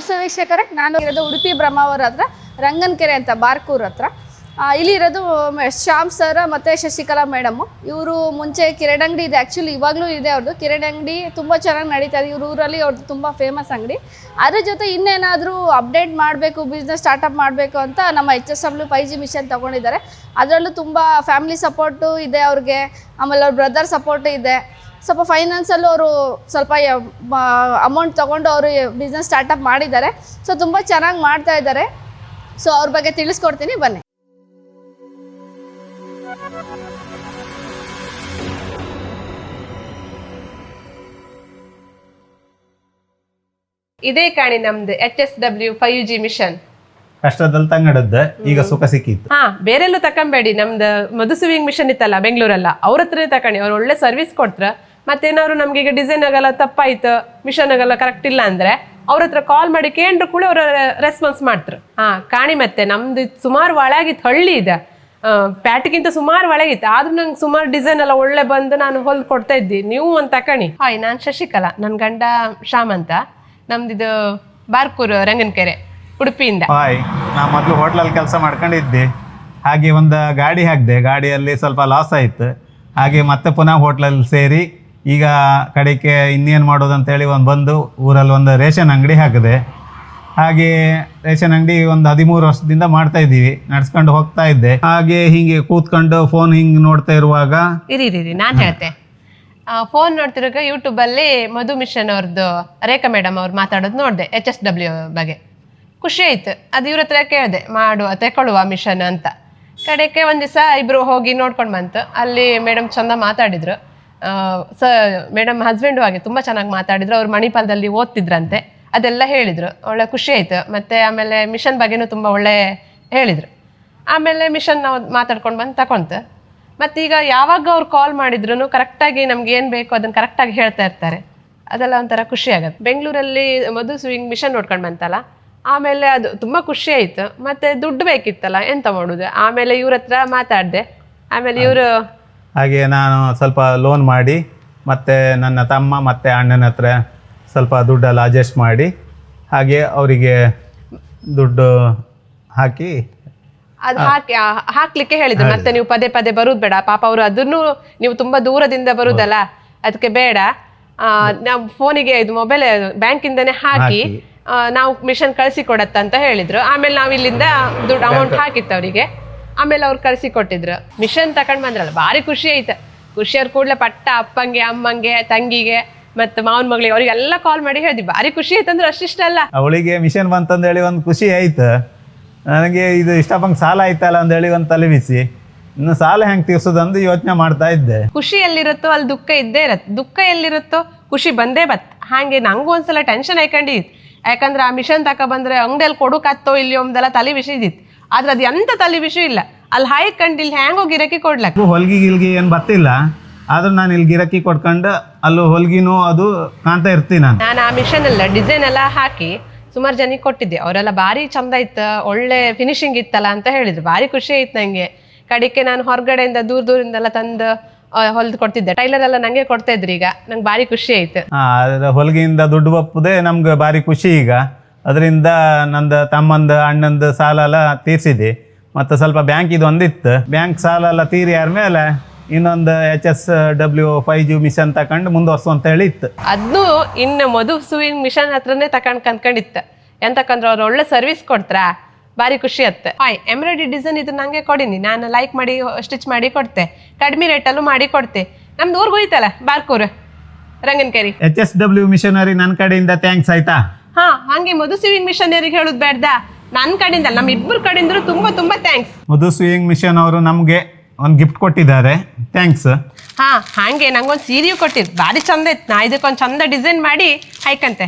ನಮಸ್ತೆ ವೀಕ್ಷಕರೇ, ನಾನು ಇರೋದು ಉಡುಪಿ ಬ್ರಹ್ಮಾವರ ಹತ್ರ ರಂಗನಕೆರೆ ಅಂತ ಬಾರ್ಕೂರ್ ಹತ್ರ. ಇಲ್ಲಿ ಇರೋದು ಶ್ಯಾಮ್ ಸರ್ ಮತ್ತು ಶಶಿಕಲಾ ಮೇಡಮ್ಮು. ಇವರು ಮುಂಚೆ ಕಿರಣ್ ಅಂಗಡಿ ಇದೆ, ಆ್ಯಕ್ಚುಲಿ ಇವಾಗಲೂ ಇದೆ ಅವ್ರದ್ದು ಕಿರಣ್ ಅಂಗಡಿ, ತುಂಬ ಚೆನ್ನಾಗಿ ನಡೀತಾ ಇದೆ. ಇವ್ರ ಊರಲ್ಲಿ ಅವ್ರದ್ದು ತುಂಬ ಫೇಮಸ್ ಅಂಗಡಿ. ಅದ್ರ ಜೊತೆ ಇನ್ನೇನಾದರೂ ಅಪ್ಡೇಟ್ ಮಾಡಬೇಕು, ಬಿಸ್ನೆಸ್ ಸ್ಟಾರ್ಟಪ್ ಮಾಡಬೇಕು ಅಂತ ನಮ್ಮ HSW 5G ಮಿಷನ್ ತೊಗೊಂಡಿದ್ದಾರೆ. ಅದರಲ್ಲೂ ತುಂಬ ಫ್ಯಾಮಿಲಿ ಸಪೋರ್ಟು ಇದೆ ಅವ್ರಿಗೆ, ಆಮೇಲೆ ಅವ್ರ ಬ್ರದರ್ ಸಪೋರ್ಟು ಇದೆ. ಸ್ವಲ್ಪ ಫೈನಾನ್ಸಲ್ಲೂ ಅವರು ಸ್ವಲ್ಪ ಅಮೌಂಟ್ ತೊಗೊಂಡು ಅವರು ಬಿಸ್ನೆಸ್ ಸ್ಟಾರ್ಟಪ್ ಮಾಡಿದ್ದಾರೆ. ಸೊ ತುಂಬ ಚೆನ್ನಾಗಿ ಮಾಡ್ತಾ ಇದ್ದಾರೆ. ಸೊ ಅವ್ರ ಬಗ್ಗೆ ತಿಳಿಸ್ಕೊಡ್ತೀನಿ, ಬನ್ನಿ. ಇದೇ ಕಾಣಿ ನಮ್ದು HSW 5G ಮಿಷನ್. ಕಷ್ಟದಲ್ಲಿ ತಂಗಡದ್ದು ಈಗ ಸುಖ ಸಿಕ್ಕಿತ್ತು. ಬೇರೆಲ್ಲೂ ತಕೊಂಬೇಡಿ, ನಮ್ದು ಮಧುಸುವಿಂಗ್ ಮಿಷನ್ ಇತ್ತಲ್ಲ ಬೆಂಗಳೂರಲ್ಲ, ಅವ್ರ ಹತ್ರನೇ ತಕೊಂಡಿ. ಅವ್ರು ಒಳ್ಳೆ ಸರ್ವಿಸ್ ಕೊಡ್ತಾರ. ಮತ್ತೇನಾದ್ರು ನಮ್ಗೆ ಈಗ ಡಿಸೈನ್ ಆಗಲ್ಲ, ತಪ್ಪಾಯ್ತು, ಮಿಷನ್ ಆಗಲ್ಲ, ಕರೆಕ್ಟ್ ಇಲ್ಲ ಅಂದ್ರೆ ಅವ್ರ ಹತ್ರ ಕಾಲ್ ಮಾಡಿ ಕೇಂದ್ರ ಕೂಡ ಅವ್ರ ರೆಸ್ಪಾನ್ಸ್ ಮಾಡ್ತಾರೆ. ಕಾಣಿ. ಮತ್ತೆ ನಮ್ದು ಸುಮಾರು ಒಳಗಿತ್ತು, ಹಳ್ಳಿ ಇದೆ, ಪ್ಯಾಟಿಗಿಂತ ಸುಮಾರು ಒಳಗಿತ್ತು. ಆದ್ರೂ ನಂಗೆ ಸುಮಾರು ಡಿಸೈನ್ ಎಲ್ಲ ಒಳ್ಳೆ ಬಂದು ನಾನು ಹೊಲ್ದು ಕೊಡ್ತಾ ಇದ್ದಿ. ನೀವು ಒಂದು ತಕೊಳ್ಳಿ. ಹಾಯ್, ನಾನು ಶಶಿಕಲಾ, ನನ್ನ ಗಂಡ ಶ್ಯಾಮ್ ಅಂತ. ನಮ್ದಿದು ಬಾರ್ಕೂರ್ ರಂಗನಕೆರೆ, ಉಡುಪಿಯಿಂದ. ಹಾಯ್, ನಾ ಮೊದಲು ಹೋಟ್ಲಲ್ಲಿ ಕೆಲಸ ಮಾಡ್ಕೊಂಡಿದ್ದೆ. ಹಾಗೆ ಒಂದು ಗಾಡಿ ಹಾಕಿದೆ, ಗಾಡಿಯಲ್ಲಿ ಸ್ವಲ್ಪ ಲಾಸ್ ಆಯಿತು. ಹಾಗೆ ಮತ್ತೆ ಪುನಃ ಹೋಟ್ಲಲ್ಲಿ ಸೇರಿ ಈಗ ಕಡೆಗೆ ಇನ್ನೇನು ಮಾಡೋದು ಅಂತೇಳಿ ಬಂದು ಊರಲ್ಲಿ ಒಂದು ರೇಷನ್ ಅಂಗಡಿ ಹಾಕಿದೆ. ಹಾಗೆ ರೇಷನ್ ಅಂಗಡಿ ಒಂದು 13 ವರ್ಷದಿಂದ ಮಾಡ್ತಾ ಇದ್ದೀವಿ, ನಡ್ಸ್ಕೊಂಡು ಹೋಗ್ತಾ ಇದ್ದೆ. ಹಾಗೆ ಹಿಂಗೆ ಕೂತ್ಕೊಂಡು ಫೋನ್ ಹಿಂಗೆ ನೋಡ್ತಾ ಇರುವಾಗ ಇರಿ ನಾನು ಹೇಳ್ತೆ. ಫೋನ್ ನೋಡ್ತಿರುವಾಗ ಯೂಟ್ಯೂಬಲ್ಲಿ ಮಧು ಮಿಷನ್ ಅವ್ರದ್ದು ರೇಖಾ ಮೇಡಮ್ ಅವ್ರು ಮಾತಾಡೋದು ನೋಡಿದೆ, HSW ಬಗ್ಗೆ. ಖುಷಿ ಆಯ್ತು. ಅದು ಇವ್ರ ಹತ್ರ ಕೇಳಿದೆ, ತಗೊಳ್ಳುವ ಮಿಷನ್ ಅಂತ. ಕಡೆಗೆ ಒಂದು ದಿವಸ ಇಬ್ರು ಹೋಗಿ ನೋಡ್ಕೊಂಡು ಬಂತು. ಅಲ್ಲಿ ಮೇಡಮ್ ಚಂದ ಮಾತಾಡಿದ್ರು. ಮೇಡಮ್ ಹಸ್ಬೆಂಡು ಹಾಗೆ ತುಂಬ ಚೆನ್ನಾಗಿ ಮಾತಾಡಿದ್ರು. ಅವ್ರು ಮಣಿಪಾಲದಲ್ಲಿ ಓದ್ತಿದ್ರಂತೆ, ಅದೆಲ್ಲ ಹೇಳಿದರು. ಒಳ್ಳೆ ಖುಷಿ ಆಯಿತು. ಮತ್ತು ಆಮೇಲೆ ಮಿಷನ್ ಬಗ್ಗೆನೂ ತುಂಬ ಒಳ್ಳೆ ಹೇಳಿದರು. ಆಮೇಲೆ ಮಿಷನ್ ನಾವು ಮಾತಾಡ್ಕೊಂಡು ಬಂದು ತಗೊಂತು. ಮತ್ತೀಗ ಯಾವಾಗ ಅವ್ರು ಕಾಲ್ ಮಾಡಿದ್ರು ಕರೆಕ್ಟಾಗಿ ನಮ್ಗೆ ಏನು ಬೇಕು ಅದನ್ನು ಕರೆಕ್ಟಾಗಿ ಹೇಳ್ತಾ ಇರ್ತಾರೆ. ಅದೆಲ್ಲ ಒಂಥರ ಖುಷಿ ಆಗುತ್ತೆ. ಬೆಂಗಳೂರಲ್ಲಿ ಮಧು ಸ್ವಿಂಗ್ ಮಿಷನ್ ನೋಡ್ಕೊಂಡು ಬಂತಲ್ಲ, ಆಮೇಲೆ ಅದು ತುಂಬ ಖುಷಿ ಆಯಿತು. ಮತ್ತು ದುಡ್ಡು ಬೇಕಿತ್ತಲ್ಲ, ಎಂತ ಮಾಡೋದು. ಆಮೇಲೆ ಇವ್ರ ಹತ್ರ ಮಾತಾಡಿದೆ. ಆಮೇಲೆ ಇವರು ಹಾಗೆ ನಾನು ಸ್ವಲ್ಪ ಲೋನ್ ಮಾಡಿ ಮತ್ತು ನನ್ನ ತಮ್ಮ ಮತ್ತು ಅಣ್ಣನ ಹತ್ರ ಸ್ವಲ್ಪ ದುಡ್ಡೆಲ್ಲ ಅಡ್ಜಸ್ಟ್ ಮಾಡಿ ಹಾಗೆ ಅವರಿಗೆ ದುಡ್ಡು ಹಾಕಿ ಅದು ಹಾಕ್ಲಿಕ್ಕೆ ಹೇಳಿದ್ರು. ಮತ್ತೆ ನೀವು ಪದೇ ಪದೇ ಬರುದು ಬೇಡ, ಪಾಪ ಅವರು ಅದನ್ನು ನೀವು ತುಂಬಾ ದೂರದಿಂದ ಬರುದಲ್ಲ, ಅದಕ್ಕೆ ಬೇಡ, ನಾವು ಫೋನಿಗೆ ಇದು ಮೊಬೈಲ್ ಬ್ಯಾಂಕಿಂದನೇ ಹಾಕಿ ನಾವು ಮಿಷನ್ ಕಳಿಸಿ ಕೊಡತ್ತಂತ ಹೇಳಿದ್ರು. ಆಮೇಲೆ ನಾವು ಇಲ್ಲಿಂದ ದುಡ್ಡು ಅಮೌಂಟ್ ಹಾಕಿತ್ತು ಅವರಿಗೆ. ಆಮೇಲೆ ಅವ್ರು ಕಳಿಸಿ ಕೊಟ್ಟಿದ್ರು. ಮಿಷನ್ ತಕೊಂಡ್ ಬಂದ್ರಲ್ಲ, ಭಾರಿ ಖುಷಿ ಆಯ್ತು. ಖುಷಿಯವ್ರ ಕೂಡಲೇ ಪಟ್ಟ ಅಪ್ಪಂಗೆ, ಅಮ್ಮಂಗೆ, ತಂಗಿಗೆ ಮತ್ತು ಮಾವನ ಮಗಳಿಗೆ ಅವರಿಗೆಲ್ಲ ಕಾಲ್ ಮಾಡಿ ಹೇಳಿದ್ವಿ. ಭಾರಿ ಖುಷಿ ಆಯ್ತು. ಅಂದ್ರೆ ಅಷ್ಟಿಷ್ಟಲ್ಲ, ಅವಳಿಗೆ ಮಿಷನ್ ಬಂತಂದೇಳಿ ಒಂದು ಖುಷಿ ಆಯ್ತು. ನನಗೆ ಇದು ಇಷ್ಟಪಂಗೆ ಸಾಲ ಆಯ್ತಲ್ಲ ಅಂದೇಳಿ ಒಂದು ತಲೆ ಬಿಸಿ, ಇನ್ನು ಸಾಲ ಹೆಂಗೆ ತೀರ್ಸೋದಂದು ಯೋಚನೆ ಮಾಡ್ತಾ ಇದ್ದೆ. ಖುಷಿ ಎಲ್ಲಿರುತ್ತೋ ಅಲ್ಲಿ ದುಃಖ ಇದ್ದೇ ಇರತ್ತೆ, ದುಃಖ ಎಲ್ಲಿರುತ್ತೋ ಖುಷಿ ಬಂದೇ ಬತ್. ಹಾಗೆ ನಂಗೂ ಒಂದ್ಸಲ ಟೆನ್ಷನ್ ಆಯ್ಕೊಂಡಿತ್ತು. ಯಾಕಂದ್ರೆ ಆ ಮಿಷನ್ ಬಂದ್ರೆ ಅಂಗಡಿಯಲ್ಲಿ ಕೊಡೋಕಾತ್ತೋ ಇಲ್ಲಿ ಒಂದೆಲ್ಲ ತಲೆ ಬಿಸಿ ಇದ್ದಿತ್ತು. ಆದ್ರೆ ಅದು ಎಂತ ತಲೆ ಬಿಸಿ ಇಲ್ಲ. ಅಲ್ಲಿ ಹಾಯ್ಕೊಂಡು ಇಲ್ಲಿ ಹ್ಯಾಂಗೋ ಗಿರಕಿ ಕೊಡ್ಲಕ್ಕ ಹೊಲ್ಗಿ ಗಿಲ್ಗಿ ಏನು ಬರ್ತಿಲ್ಲ. ಆದ್ರೂ ನಾನು ಇಲ್ಲಿ ಗಿರಕಿ ಕೊಡ್ಕೊಂಡು ಅಲ್ಲೂ ಹೊಲ್ಗಿನೂ ಅದು ಕಾಣ್ತಾ ಇರ್ತೀನಿ. ನಾನು ಆ ಮಿಷನ್ ಎಲ್ಲ ಡಿಸೈನ್ ಎಲ್ಲ ಹಾಕಿ ಸುಮಾರು ಜನಕ್ಕೆ ಕೊಟ್ಟಿದ್ದೆ. ಅವರೆಲ್ಲ ಭಾರಿ ಚಂದ ಇತ್ತು, ಒಳ್ಳೆ ಫಿನಿಶಿಂಗ್ ಇತ್ತಲ್ಲ ಅಂತ ಹೇಳಿದ್ರು. ಭಾರಿ ಖುಷಿ ಆಯ್ತು ನಂಗೆ. ಕಡೆಗೆ ನಾನು ಹೊರಗಡೆಯಿಂದ ದೂರದಿಂದೆಲ್ಲ ತಂದು ಹೊಲ್ದು ಕೊಡ್ತಿದ್ದೆ. ಟೈಲರ್ ಎಲ್ಲ ನಂಗೆ ಕೊಡ್ತಾ ಇದ್ರು. ಈಗ ನಂಗೆ ಭಾರಿ ಖುಷಿ ಆಯ್ತು. ಹೊಲ್ಗಿಂದ ದುಡ್ಡು ಬಪ್ಪುದೇ ನಮ್ಗೆ ಭಾರಿ ಖುಷಿ. ಈಗ ಅದರಿಂದ ನಂದು ತಮ್ಮಂದು ಅಣ್ಣಂದು ಸಾಲ ಎಲ್ಲ ತೀರ್ಸಿದೆ. ಮತ್ತು ಸ್ವಲ್ಪ ಬ್ಯಾಂಕ್ ಇದು ಒಂದಿತ್ತು, ಬ್ಯಾಂಕ್ ಸಾಲ ಎಲ್ಲ ತೀರಿ ಆದ್ಮೇಲೆ ಇನ್ನೊಂದು HSW 5G ಮಿಷನ್ ತಕೊಂಡು ಮುಂದುವರ್ಸು ಅಂತ ಹೇಳಿ ಇತ್ತು. ಅದನ್ನು ಇನ್ನು ಮಧು ಸುವಿಂಗ್ ಮಿಷನ್ ಹತ್ರನೇ ಕನ್ಕೊಂಡಿತ್ತು. ಎಂತಕ್ಕಂದ್ರೆ ಅವ್ರು ಒಳ್ಳೆ ಸರ್ವಿಸ್ ಕೊಡ್ತಾರ, ಭಾರಿ ಖುಷಿ ಆಗುತ್ತೆ. ಹಾಯ್, ಎಂಬ್ರಾಯ್ಡ್ರಿ ಡಿಸೈನ್ ಇದು ನಂಗೆ ಕೊಡಿನಿ, ನಾನು ಲೈಕ್ ಮಾಡಿ ಸ್ಟಿಚ್ ಮಾಡಿ ಕೊಡ್ತೆ, ಕಡಿಮೆ ರೇಟಲ್ಲೂ ಮಾಡಿ ಕೊಡ್ತೆ. ನಮ್ದು ಊರ್ಗೆ ಹೋಯ್ತಲ್ಲ ಬಾರ್ಕೂರ್ ರಂಗನಕೆರೆ. HSW ಮಿಷನರಿ ನನ್ನ ಕಡೆಯಿಂದ ಥ್ಯಾಂಕ್ಸ್ ಆಯ್ತಾ? ಹಂಗೆ ಮಧು ಸ್ವಿಂಗ್ ಮಿಷನರಿಗೆ ಹೇಳುದು ಬೇಡ್ದ, ನನ್ನ ಕಡೆಯಿಂದ ನಮ್ಮ ಇಬ್ಬರು ಕಡೆಯಿಂದ ತುಂಬಾ ತುಂಬಾ ಥ್ಯಾಂಕ್ಸ್. ಮಧು ಸ್ವಿಂಗ್ ಮಿಷನ್ ಅವರು ನಮಗೆ ಒಂದು ಗಿಫ್ಟ್ ಕೊಟ್ಟಿದ್ದಾರೆ, ಥ್ಯಾಂಕ್ಸ್. ಹಾಗೆ ನಂಗೊಂದು ಸೀರೆಯೂ ಕೊಟ್ಟಿದ್ದು, ಭಾರಿ ಚಂದ ಇತ್ತು. ನಾ ಇದಕ್ಕೊಂದು ಚಂದ ಡಿಸೈನ್ ಮಾಡಿ ಹಾಯ್ಕಂತೆ.